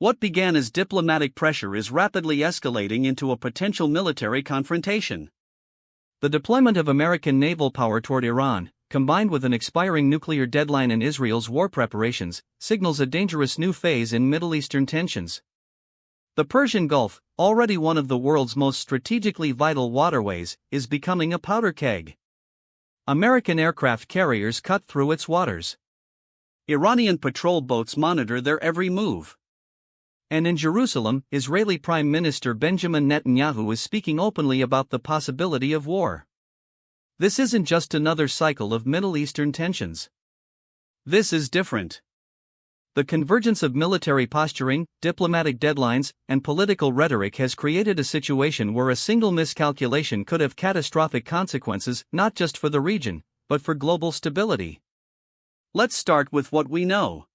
What began as diplomatic pressure is rapidly escalating into a potential military confrontation. The deployment of American naval power toward Iran, combined with an expiring nuclear deadline in Israel's war preparations, signals a dangerous new phase in Middle Eastern tensions. The Persian Gulf, already one of the world's most strategically vital waterways, is becoming a powder keg. American aircraft carriers cut through its waters. Iranian patrol boats monitor their every move. And in Jerusalem, Israeli Prime Minister Benjamin Netanyahu is speaking openly about the possibility of war. This isn't just another cycle of Middle Eastern tensions. This is different. The convergence of military posturing, diplomatic deadlines, and political rhetoric has created a situation where a single miscalculation could have catastrophic consequences not just for the region, but for global stability. Let's start with what we know.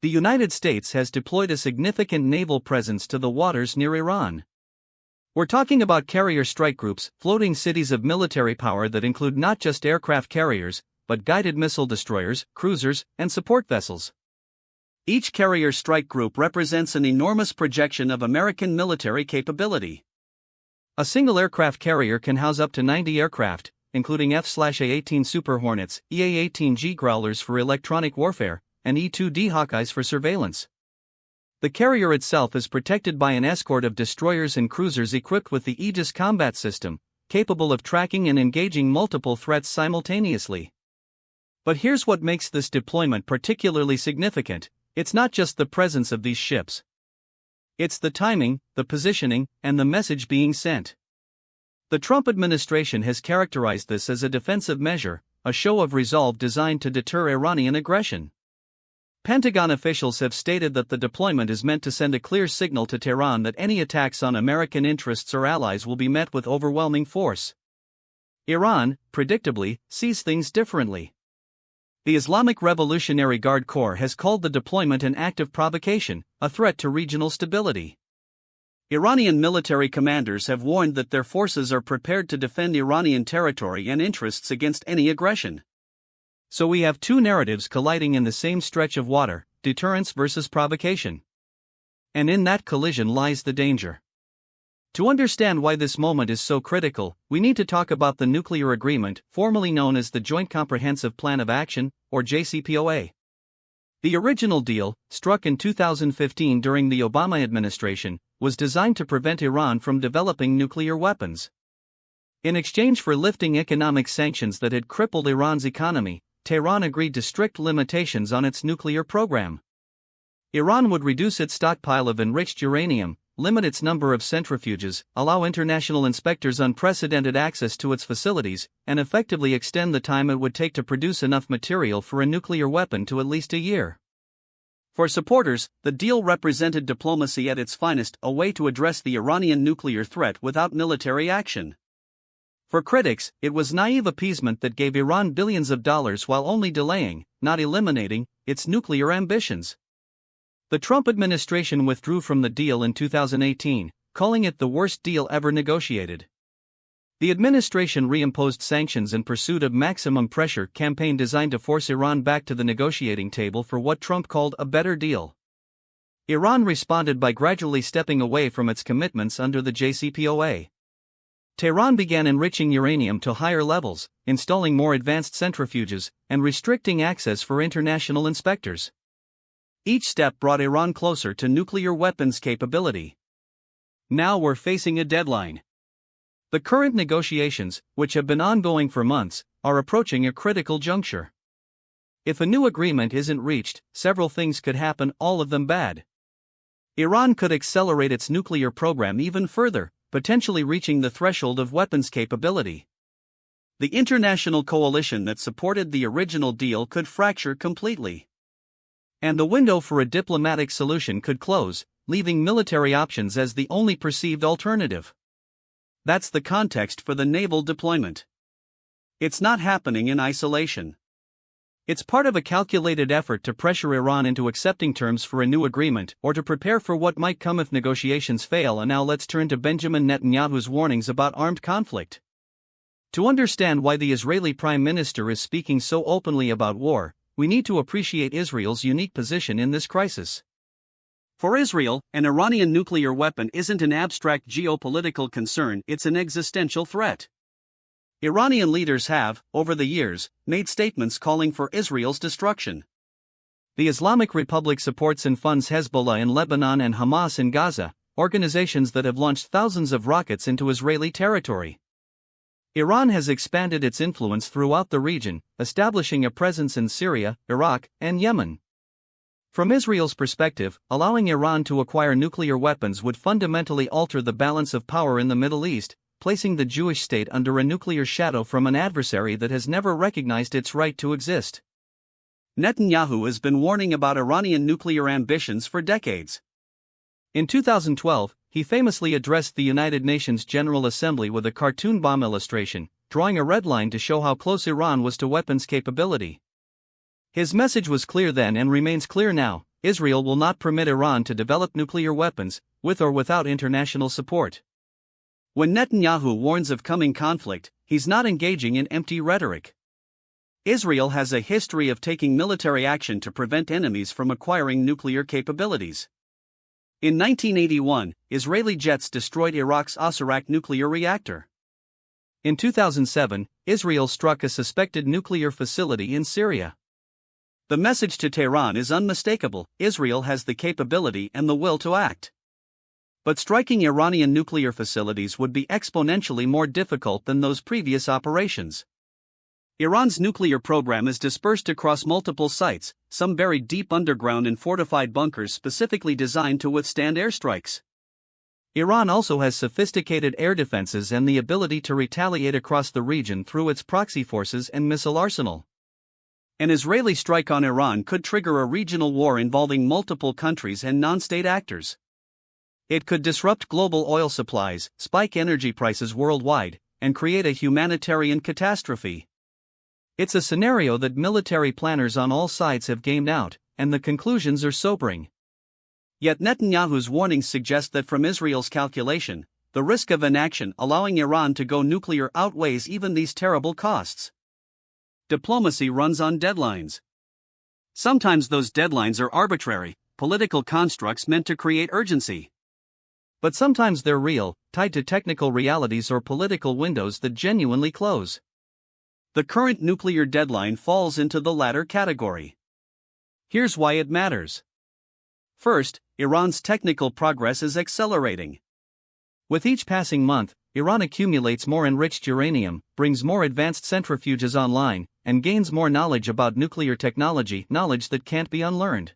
The United States has deployed a significant naval presence to the waters near Iran. We're talking about carrier strike groups, floating cities of military power that include not just aircraft carriers, but guided missile destroyers, cruisers, and support vessels. Each carrier strike group represents an enormous projection of American military capability. A single aircraft carrier can house up to 90 aircraft, including F/A-18 Super Hornets, EA-18G Growlers for electronic warfare, and E-2D Hawkeyes for surveillance. The carrier itself is protected by an escort of destroyers and cruisers equipped with the Aegis combat system, capable of tracking and engaging multiple threats simultaneously. But here's what makes this deployment particularly significant: it's not just the presence of these ships. It's the timing, the positioning, and the message being sent. The Trump administration has characterized this as a defensive measure, a show of resolve designed to deter Iranian aggression. Pentagon officials have stated that the deployment is meant to send a clear signal to Tehran that any attacks on American interests or allies will be met with overwhelming force. Iran, predictably, sees things differently. The Islamic Revolutionary Guard Corps has called the deployment an act of provocation, a threat to regional stability. Iranian military commanders have warned that their forces are prepared to defend Iranian territory and interests against any aggression. So we have two narratives colliding in the same stretch of water: deterrence versus provocation. And in that collision lies the danger. To understand why this moment is so critical, we need to talk about the nuclear agreement, formerly known as the Joint Comprehensive Plan of Action, or JCPOA. The original deal, struck in 2015 during the Obama administration, was designed to prevent Iran from developing nuclear weapons. In exchange for lifting economic sanctions that had crippled Iran's economy, Tehran agreed to strict limitations on its nuclear program. Iran would reduce its stockpile of enriched uranium, limit its number of centrifuges, allow international inspectors unprecedented access to its facilities, and effectively extend the time it would take to produce enough material for a nuclear weapon to at least a year. For supporters, the deal represented diplomacy at its finest, a way to address the Iranian nuclear threat without military action. For critics, it was naive appeasement that gave Iran billions of dollars while only delaying, not eliminating, its nuclear ambitions. The Trump administration withdrew from the deal in 2018, calling it the worst deal ever negotiated. The administration reimposed sanctions in pursuit of maximum pressure campaign designed to force Iran back to the negotiating table for what Trump called a better deal. Iran responded by gradually stepping away from its commitments under the JCPOA. Tehran began enriching uranium to higher levels, installing more advanced centrifuges, and restricting access for international inspectors. Each step brought Iran closer to nuclear weapons capability. Now we're facing a deadline. The current negotiations, which have been ongoing for months, are approaching a critical juncture. If a new agreement isn't reached, several things could happen, all of them bad. Iran could accelerate its nuclear program even further, potentially reaching the threshold of weapons capability. The international coalition that supported the original deal could fracture completely. And the window for a diplomatic solution could close, leaving military options as the only perceived alternative. That's the context for the naval deployment. It's not happening in isolation. It's part of a calculated effort to pressure Iran into accepting terms for a new agreement or to prepare for what might come if negotiations fail. And now let's turn to Benjamin Netanyahu's warnings about armed conflict. To understand why the Israeli Prime Minister is speaking so openly about war, we need to appreciate Israel's unique position in this crisis. For Israel, an Iranian nuclear weapon isn't an abstract geopolitical concern, it's an existential threat. Iranian leaders have, over the years, made statements calling for Israel's destruction. The Islamic Republic supports and funds Hezbollah in Lebanon and Hamas in Gaza, organizations that have launched thousands of rockets into Israeli territory. Iran has expanded its influence throughout the region, establishing a presence in Syria, Iraq, and Yemen. From Israel's perspective, allowing Iran to acquire nuclear weapons would fundamentally alter the balance of power in the Middle East, placing the Jewish state under a nuclear shadow from an adversary that has never recognized its right to exist. Netanyahu has been warning about Iranian nuclear ambitions for decades. In 2012, he famously addressed the United Nations General Assembly with a cartoon bomb illustration, drawing a red line to show how close Iran was to weapons capability. His message was clear then and remains clear now: Israel will not permit Iran to develop nuclear weapons, with or without international support. When Netanyahu warns of coming conflict, he's not engaging in empty rhetoric. Israel has a history of taking military action to prevent enemies from acquiring nuclear capabilities. In 1981, Israeli jets destroyed Iraq's Osirak nuclear reactor. In 2007, Israel struck a suspected nuclear facility in Syria. The message to Tehran is unmistakable: Israel has the capability and the will to act. But striking Iranian nuclear facilities would be exponentially more difficult than those previous operations. Iran's nuclear program is dispersed across multiple sites, some buried deep underground in fortified bunkers specifically designed to withstand airstrikes. Iran also has sophisticated air defenses and the ability to retaliate across the region through its proxy forces and missile arsenal. An Israeli strike on Iran could trigger a regional war involving multiple countries and non-state actors. It could disrupt global oil supplies, spike energy prices worldwide, and create a humanitarian catastrophe. It's a scenario that military planners on all sides have gamed out, and the conclusions are sobering. Yet Netanyahu's warnings suggest that from Israel's calculation, the risk of inaction allowing Iran to go nuclear outweighs even these terrible costs. Diplomacy runs on deadlines. Sometimes those deadlines are arbitrary, political constructs meant to create urgency. But sometimes they're real, tied to technical realities or political windows that genuinely close. The current nuclear deadline falls into the latter category. Here's why it matters. First, Iran's technical progress is accelerating. With each passing month, Iran accumulates more enriched uranium, brings more advanced centrifuges online, and gains more knowledge about nuclear technology, knowledge that can't be unlearned.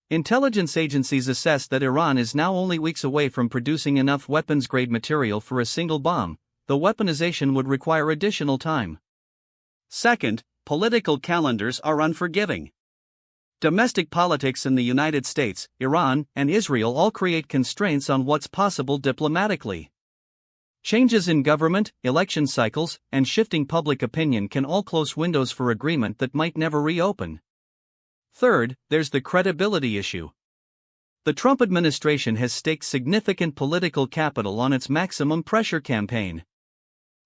Intelligence agencies assess that Iran is now only weeks away from producing enough weapons-grade material for a single bomb, though weaponization would require additional time. Second, political calendars are unforgiving. Domestic politics in the United States, Iran, and Israel all create constraints on what's possible diplomatically. Changes in government, election cycles, and shifting public opinion can all close windows for agreement that might never reopen. Third, there's the credibility issue. The Trump administration has staked significant political capital on its maximum pressure campaign.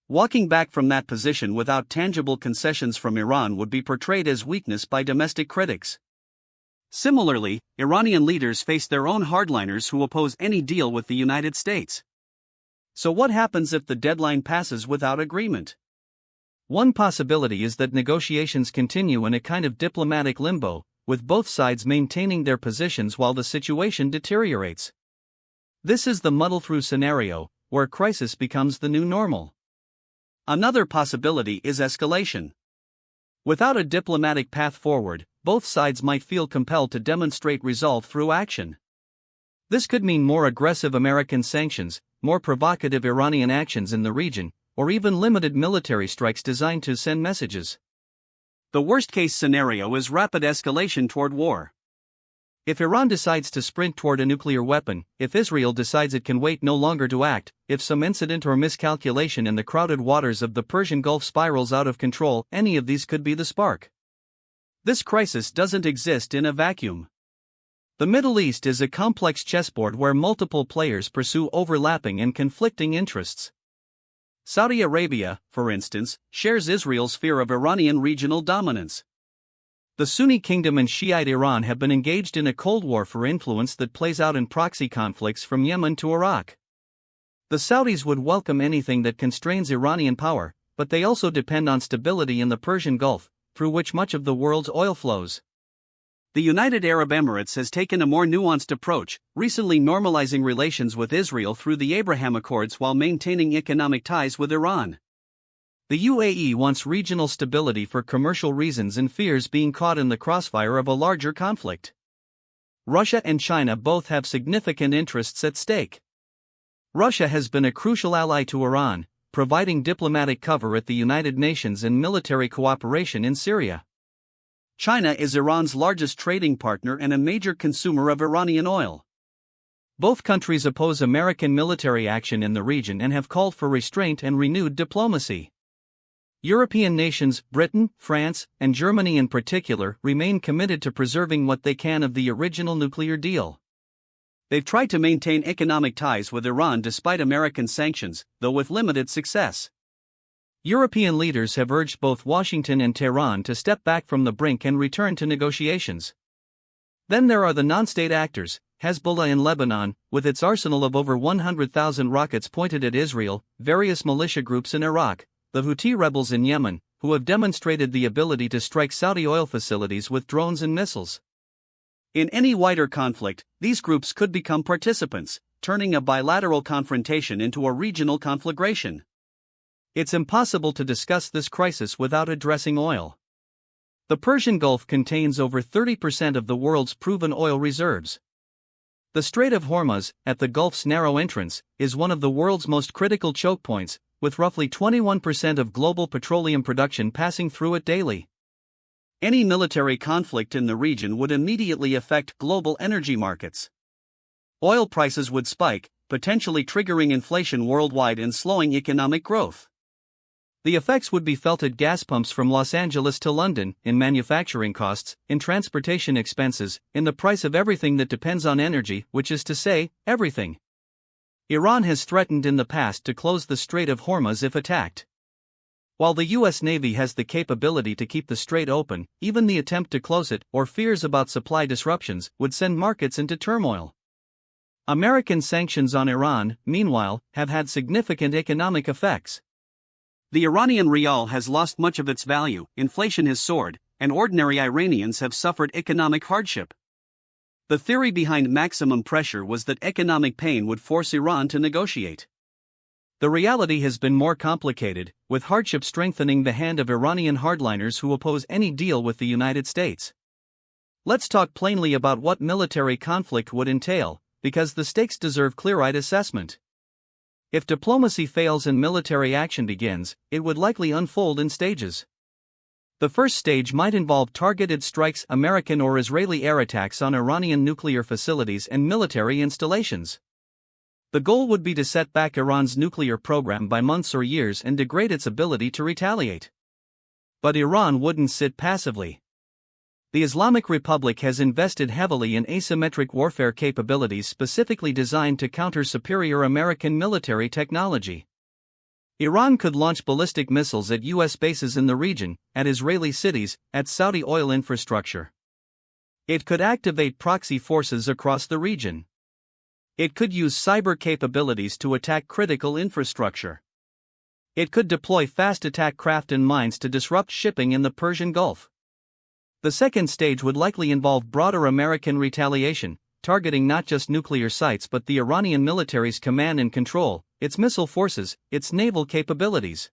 Walking back from that position without tangible concessions from Iran would be portrayed as weakness by domestic critics. Similarly, Iranian leaders face their own hardliners who oppose any deal with the United States. So what happens if the deadline passes without agreement? One possibility is that negotiations continue in a kind of diplomatic limbo, with both sides maintaining their positions while the situation deteriorates. This is the muddle-through scenario, where crisis becomes the new normal. Another possibility is escalation. Without a diplomatic path forward, both sides might feel compelled to demonstrate resolve through action. This could mean more aggressive American sanctions, more provocative Iranian actions in the region, or even limited military strikes designed to send messages. The worst-case scenario is rapid escalation toward war. If Iran decides to sprint toward a nuclear weapon, if Israel decides it can wait no longer to act, if some incident or miscalculation in the crowded waters of the Persian Gulf spirals out of control, any of these could be the spark. This crisis doesn't exist in a vacuum. The Middle East is a complex chessboard where multiple players pursue overlapping and conflicting interests. Saudi Arabia, for instance, shares Israel's fear of Iranian regional dominance. The Sunni Kingdom and Shiite Iran have been engaged in a Cold War for influence that plays out in proxy conflicts from Yemen to Iraq. The Saudis would welcome anything that constrains Iranian power, but they also depend on stability in the Persian Gulf, through which much of the world's oil flows. The United Arab Emirates has taken a more nuanced approach, recently normalizing relations with Israel through the Abraham Accords while maintaining economic ties with Iran. The UAE wants regional stability for commercial reasons and fears being caught in the crossfire of a larger conflict. Russia and China both have significant interests at stake. Russia has been a crucial ally to Iran, providing diplomatic cover at the United Nations and military cooperation in Syria. China is Iran's largest trading partner and a major consumer of Iranian oil. Both countries oppose American military action in the region and have called for restraint and renewed diplomacy. European nations, Britain, France, and Germany in particular, remain committed to preserving what they can of the original nuclear deal. They've tried to maintain economic ties with Iran despite American sanctions, though with limited success. European leaders have urged both Washington and Tehran to step back from the brink and return to negotiations. Then there are the non-state actors, Hezbollah in Lebanon, with its arsenal of over 100,000 rockets pointed at Israel, various militia groups in Iraq, the Houthi rebels in Yemen, who have demonstrated the ability to strike Saudi oil facilities with drones and missiles. In any wider conflict, these groups could become participants, turning a bilateral confrontation into a regional conflagration. It's impossible to discuss this crisis without addressing oil. The Persian Gulf contains over 30% of the world's proven oil reserves. The Strait of Hormuz, at the Gulf's narrow entrance, is one of the world's most critical choke points, with roughly 21% of global petroleum production passing through it daily. Any military conflict in the region would immediately affect global energy markets. Oil prices would spike, potentially triggering inflation worldwide and slowing economic growth. The effects would be felt at gas pumps from Los Angeles to London, in manufacturing costs, in transportation expenses, in the price of everything that depends on energy, which is to say, everything. Iran has threatened in the past to close the Strait of Hormuz if attacked. While the U.S. Navy has the capability to keep the strait open, even the attempt to close it, or fears about supply disruptions, would send markets into turmoil. American sanctions on Iran, meanwhile, have had significant economic effects. The Iranian rial has lost much of its value, inflation has soared, and ordinary Iranians have suffered economic hardship. The theory behind maximum pressure was that economic pain would force Iran to negotiate. The reality has been more complicated, with hardship strengthening the hand of Iranian hardliners who oppose any deal with the United States. Let's talk plainly about what military conflict would entail, because the stakes deserve clear-eyed assessment. If diplomacy fails and military action begins, it would likely unfold in stages. The first stage might involve targeted strikes, American or Israeli air attacks on Iranian nuclear facilities and military installations. The goal would be to set back Iran's nuclear program by months or years and degrade its ability to retaliate. But Iran wouldn't sit passively. The Islamic Republic has invested heavily in asymmetric warfare capabilities specifically designed to counter superior American military technology. Iran could launch ballistic missiles at U.S. bases in the region, at Israeli cities, at Saudi oil infrastructure. It could activate proxy forces across the region. It could use cyber capabilities to attack critical infrastructure. It could deploy fast attack craft and mines to disrupt shipping in the Persian Gulf. The second stage would likely involve broader American retaliation, targeting not just nuclear sites but the Iranian military's command and control, its missile forces, its naval capabilities.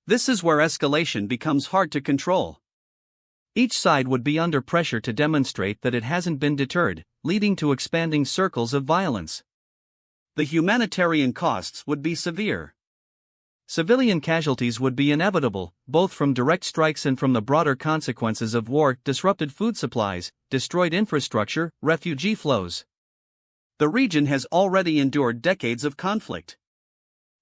This is where escalation becomes hard to control. Each side would be under pressure to demonstrate that it hasn't been deterred, leading to expanding circles of violence. The humanitarian costs would be severe. Civilian casualties would be inevitable, both from direct strikes and from the broader consequences of war: disrupted food supplies, destroyed infrastructure, refugee flows. The region has already endured decades of conflict.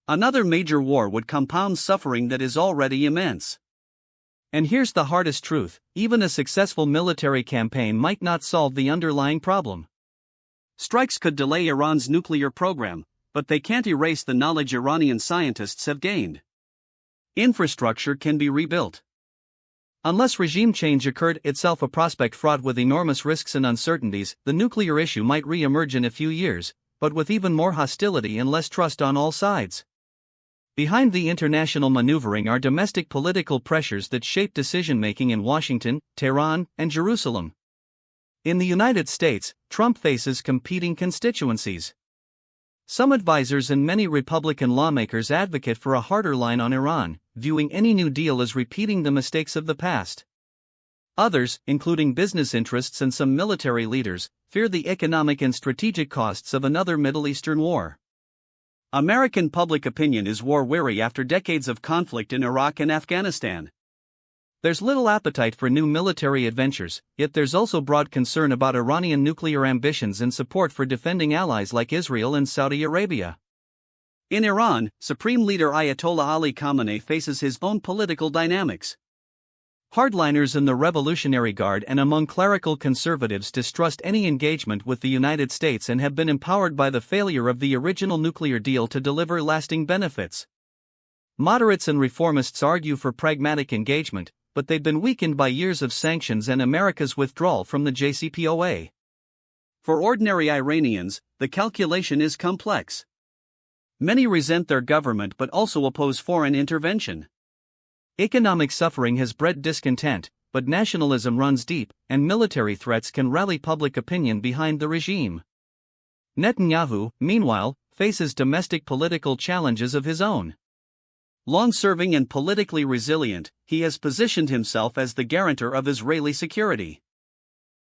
Another major war would compound suffering that is already immense. And here's the hardest truth: even a successful military campaign might not solve the underlying problem. Strikes could delay Iran's nuclear program, but they can't erase the knowledge Iranian scientists have gained. Infrastructure can be rebuilt. Unless regime change occurred, itself a prospect fraught with enormous risks and uncertainties, the nuclear issue might re-emerge in a few years, but with even more hostility and less trust on all sides. Behind the international maneuvering are domestic political pressures that shape decision-making in Washington, Tehran, and Jerusalem. In the United States, Trump faces competing constituencies. Some advisors and many Republican lawmakers advocate for a harder line on Iran, viewing any new deal as repeating the mistakes of the past. Others, including business interests and some military leaders, fear the economic and strategic costs of another Middle Eastern war. American public opinion is war-weary after decades of conflict in Iraq and Afghanistan. There's little appetite for new military adventures, yet there's also broad concern about Iranian nuclear ambitions and support for defending allies like Israel and Saudi Arabia. In Iran, Supreme Leader Ayatollah Ali Khamenei faces his own political dynamics. Hardliners in the Revolutionary Guard and among clerical conservatives distrust any engagement with the United States and have been empowered by the failure of the original nuclear deal to deliver lasting benefits. Moderates and reformists argue for pragmatic engagement, but they've been weakened by years of sanctions and America's withdrawal from the JCPOA. For ordinary Iranians, the calculation is complex. Many resent their government but also oppose foreign intervention. Economic suffering has bred discontent, but nationalism runs deep, and military threats can rally public opinion behind the regime. Netanyahu, meanwhile, faces domestic political challenges of his own. Long-serving and politically resilient, he has positioned himself as the guarantor of Israeli security.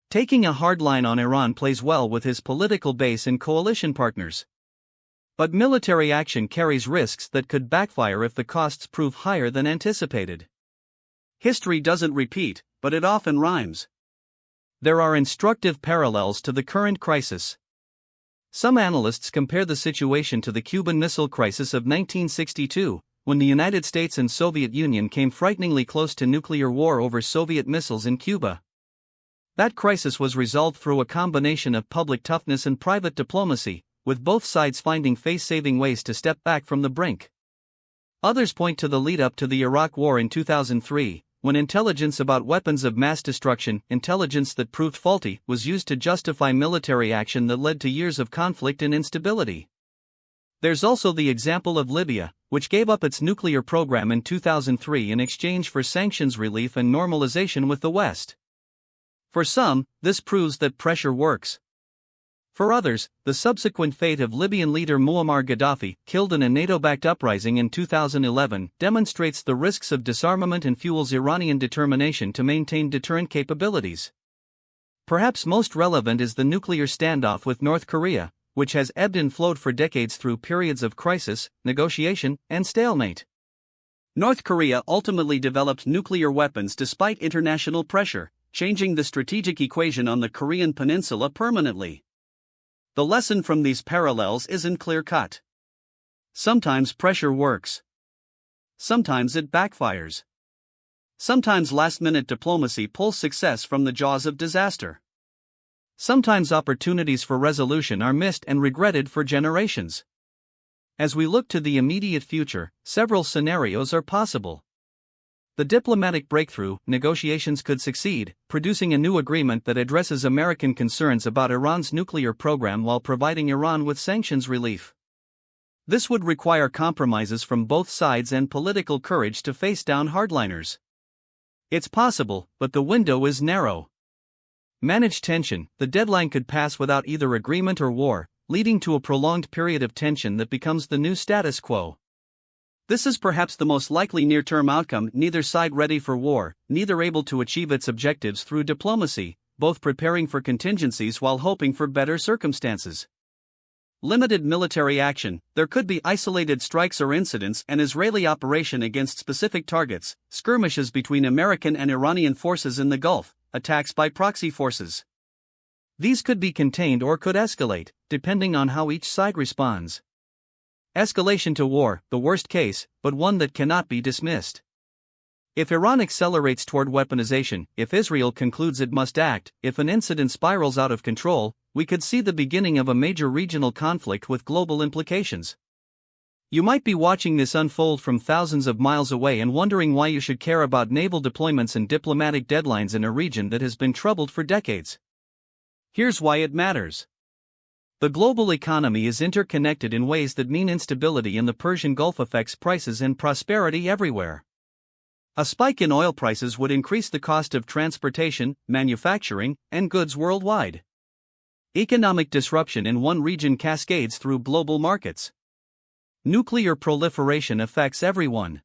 Taking a hard line on Iran plays well with his political base and coalition partners. But military action carries risks that could backfire if the costs prove higher than anticipated. History doesn't repeat, but it often rhymes. There are instructive parallels to the current crisis. Some analysts compare the situation to the Cuban Missile Crisis of 1962, when the United States and Soviet Union came frighteningly close to nuclear war over Soviet missiles in Cuba. That crisis was resolved through a combination of public toughness and private diplomacy, with both sides finding face-saving ways to step back from the brink. Others point to the lead-up to the Iraq War in 2003, when intelligence about weapons of mass destruction, intelligence that proved faulty, was used to justify military action that led to years of conflict and instability. There's also the example of Libya, which gave up its nuclear program in 2003 in exchange for sanctions relief and normalization with the West. For some, this proves that pressure works. For others, the subsequent fate of Libyan leader Muammar Gaddafi, killed in a NATO-backed uprising in 2011, demonstrates the risks of disarmament and fuels Iranian determination to maintain deterrent capabilities. Perhaps most relevant is the nuclear standoff with North Korea, which has ebbed and flowed for decades through periods of crisis, negotiation, and stalemate. North Korea ultimately developed nuclear weapons despite international pressure, changing the strategic equation on the Korean peninsula permanently. The lesson from these parallels isn't clear-cut. Sometimes pressure works. Sometimes it backfires. Sometimes last-minute diplomacy pulls success from the jaws of disaster. Sometimes opportunities for resolution are missed and regretted for generations. As we look to the immediate future, several scenarios are possible. The diplomatic breakthrough, negotiations could succeed, producing a new agreement that addresses American concerns about Iran's nuclear program while providing Iran with sanctions relief. This would require compromises from both sides and political courage to face down hardliners. It's possible, but the window is narrow. Manage tension, the deadline could pass without either agreement or war, leading to a prolonged period of tension that becomes the new status quo. This is perhaps the most likely near-term outcome, neither side ready for war, neither able to achieve its objectives through diplomacy, both preparing for contingencies while hoping for better circumstances. Limited military action, there could be isolated strikes or incidents, an Israeli operation against specific targets, skirmishes between American and Iranian forces in the Gulf, attacks by proxy forces. These could be contained or could escalate, depending on how each side responds. Escalation to war, the worst case, but one that cannot be dismissed. If Iran accelerates toward weaponization, if Israel concludes it must act, if an incident spirals out of control, we could see the beginning of a major regional conflict with global implications. You might be watching this unfold from thousands of miles away and wondering why you should care about naval deployments and diplomatic deadlines in a region that has been troubled for decades. Here's why it matters. The global economy is interconnected in ways that mean instability in the Persian Gulf affects prices and prosperity everywhere. A spike in oil prices would increase the cost of transportation, manufacturing, and goods worldwide. Economic disruption in one region cascades through global markets. Nuclear proliferation affects everyone.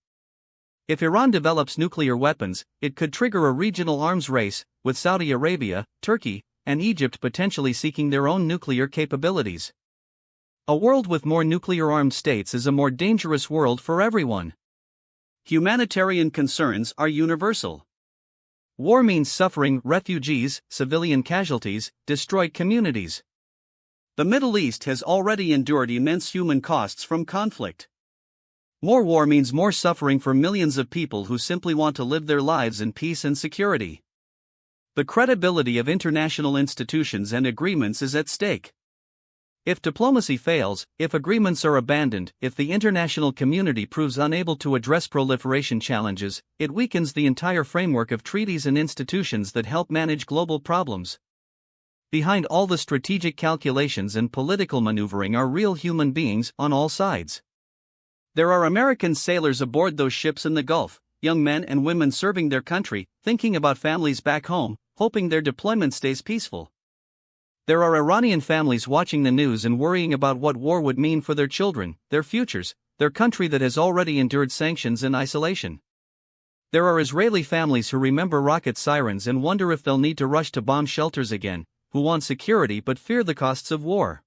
If Iran develops nuclear weapons, it could trigger a regional arms race, with Saudi Arabia, Turkey, and Egypt potentially seeking their own nuclear capabilities. A world with more nuclear-armed states is a more dangerous world for everyone. Humanitarian concerns are universal. War means suffering, refugees, civilian casualties, destroyed communities. The Middle East has already endured immense human costs from conflict. More war means more suffering for millions of people who simply want to live their lives in peace and security. The credibility of international institutions and agreements is at stake. If diplomacy fails, if agreements are abandoned, if the international community proves unable to address proliferation challenges, it weakens the entire framework of treaties and institutions that help manage global problems. Behind all the strategic calculations and political maneuvering are real human beings on all sides. There are American sailors aboard those ships in the Gulf, young men and women serving their country, thinking about families back home, hoping their deployment stays peaceful. There are Iranian families watching the news and worrying about what war would mean for their children, their futures, their country that has already endured sanctions and isolation. There are Israeli families who remember rocket sirens and wonder if they'll need to rush to bomb shelters again, who want security but fear the costs of war.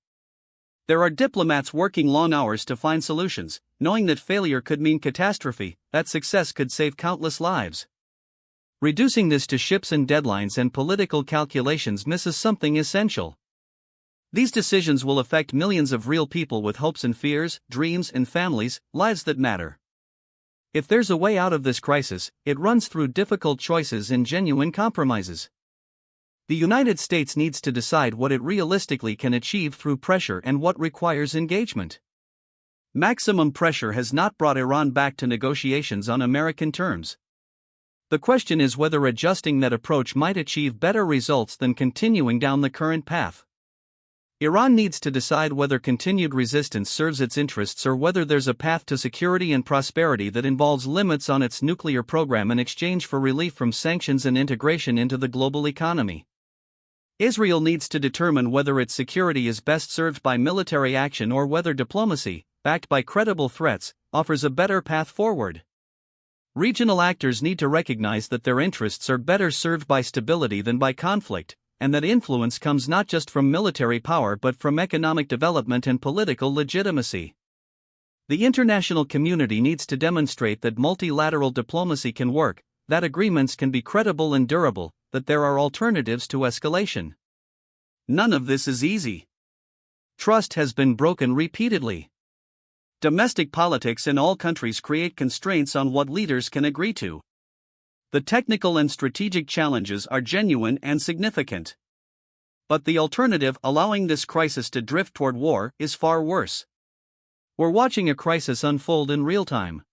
There are diplomats working long hours to find solutions, knowing that failure could mean catastrophe, that success could save countless lives. Reducing this to ships and deadlines and political calculations misses something essential. These decisions will affect millions of real people with hopes and fears, dreams and families, lives that matter. If there's a way out of this crisis, it runs through difficult choices and genuine compromises. The United States needs to decide what it realistically can achieve through pressure and what requires engagement. Maximum pressure has not brought Iran back to negotiations on American terms. The question is whether adjusting that approach might achieve better results than continuing down the current path. Iran needs to decide whether continued resistance serves its interests or whether there's a path to security and prosperity that involves limits on its nuclear program in exchange for relief from sanctions and integration into the global economy. Israel needs to determine whether its security is best served by military action or whether diplomacy, backed by credible threats, offers a better path forward. Regional actors need to recognize that their interests are better served by stability than by conflict, and that influence comes not just from military power but from economic development and political legitimacy. The international community needs to demonstrate that multilateral diplomacy can work, that agreements can be credible and durable, that there are alternatives to escalation. None of this is easy. Trust has been broken repeatedly. Domestic politics in all countries create constraints on what leaders can agree to. The technical and strategic challenges are genuine and significant. But the alternative, allowing this crisis to drift toward war, is far worse. We're watching a crisis unfold in real time.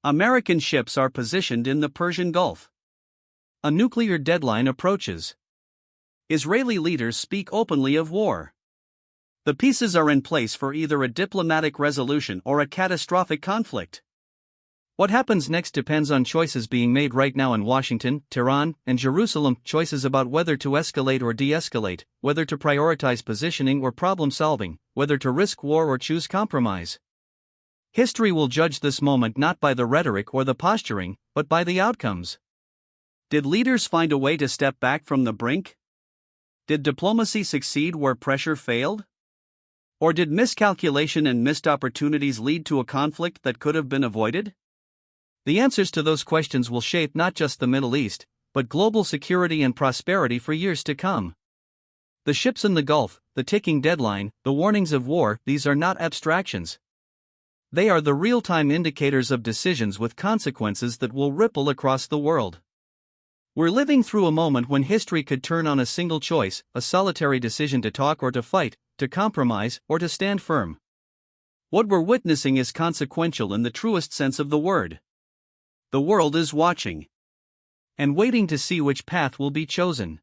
American ships are positioned in the Persian Gulf. A nuclear deadline approaches. Israeli leaders speak openly of war. The pieces are in place for either a diplomatic resolution or a catastrophic conflict. What happens next depends on choices being made right now in Washington, Tehran, and Jerusalem, choices about whether to escalate or de-escalate, whether to prioritize positioning or problem-solving, whether to risk war or choose compromise. History will judge this moment not by the rhetoric or the posturing, but by the outcomes. Did leaders find a way to step back from the brink? Did diplomacy succeed where pressure failed? Or did miscalculation and missed opportunities lead to a conflict that could have been avoided? The answers to those questions will shape not just the Middle East, but global security and prosperity for years to come. The ships in the Gulf, the ticking deadline, the warnings of war, these are not abstractions. They are the real-time indicators of decisions with consequences that will ripple across the world. We're living through a moment when history could turn on a single choice, a solitary decision to talk or to fight, to compromise or to stand firm. What we're witnessing is consequential in the truest sense of the word. The world is watching and waiting to see which path will be chosen.